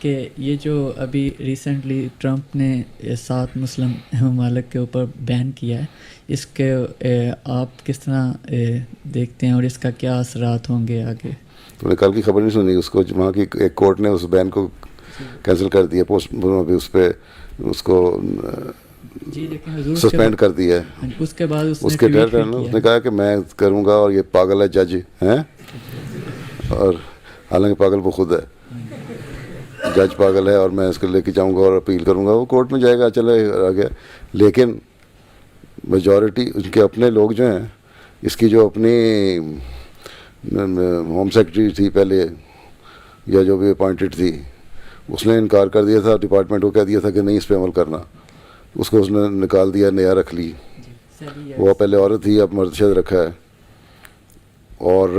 کہ یہ جو ابھی ریسنٹلی ٹرمپ نے 7 مسلم ممالک کے اوپر بین کیا ہے، اس کے آپ کس طرح دیکھتے ہیں اور اس کا کیا اثرات ہوں گے آگے؟ تو نے کل کی خبر نہیں سنی، اس کو وہاں کی ایک کورٹ نے اس بین کو کینسل کر دیا، پوسٹ اس پہ اس کو جی، لیکن حضور سسپینڈ کر دیا ہے. اس کے بعد اس کے اس نے کہا کہ میں کروں گا اور یہ پاگل ہے جج ہیں، اور حالانکہ پاگل وہ خود ہے، جج پاگل ہے، اور میں اس کو لے کے جاؤں گا اور اپیل کروں گا. وہ کورٹ میں جائے گا، چلے آگے. لیکن میجورٹی ان کے اپنے لوگ جو ہیں، اس کی جو اپنی ہوم سیکرٹری تھی پہلے یا جو بھی اپوائنٹڈ تھی، اس نے انکار کر دیا تھا، ڈپارٹمنٹ کو کہہ دیا تھا کہ نہیں اس پہ عمل کرنا. اس کو اس نے نکال دیا، نیا رکھ لی. وہ پہلے عورت تھی، اب مرد شد رکھا ہے. اور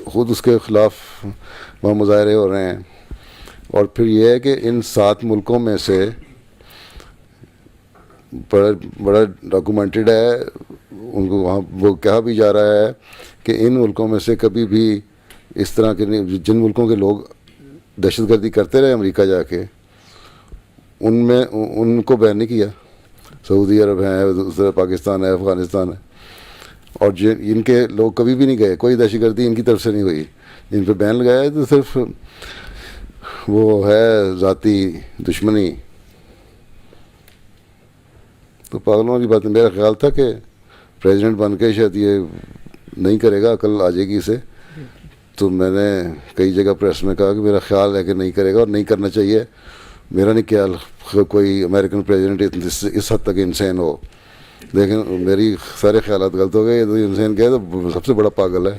خود اس کے خلاف وہاں مظاہرے ہو رہے ہیں. اور پھر یہ ہے کہ ان 7 ملکوں میں سے بڑا ڈاکومنٹڈ ہے، ان کو وہاں وہ کہا بھی جا رہا ہے کہ ان ملکوں میں سے کبھی بھی اس طرح کے جن ملکوں کے لوگ دہشت گردی کرتے رہے امریکہ جا کے، ان کو بین نہیں کیا. سعودی عرب ہے، دوسرا پاکستان ہے، افغانستان ہے، اور ان کے لوگ کبھی بھی نہیں گئے، کوئی دہشت گردی ان کی طرف سے نہیں ہوئی. جن پہ بین لگایا ہے تو صرف وہ ہے ذاتی دشمنی. تو پاگلوں والی بات ہے. میرا خیال تھا کہ پریزیڈنٹ بن کے شاید یہ نہیں کرے گا، عقل آ جائے گی اسے. تو میں نے کئی جگہ پریس میں کہا کہ میرا خیال ہے کہ نہیں کرے گا اور نہیں کرنا چاہیے. میرا نہیں خیال کوئی امریکن پریزیڈنٹ اس حد تک انسین ہو. لیکن میری سارے خیالات غلط ہو گئے. یہ تو انسان کہے تو سب سے بڑا پاگل ہے.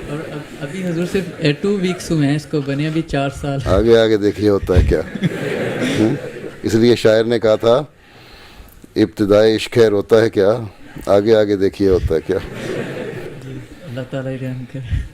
اور ابھی حضور صرف 2 ویکس ہوئے ہیں اس کو بنے، ابھی 4 سال. آگے آگے دیکھیے ہوتا ہے کیا. اس لیے شاعر نے کہا تھا ابتدائے عشق خیر ہوتا ہے کیا، آگے آگے دیکھیے ہوتا ہے کیا. اللہ تعالیٰ رحم کرے.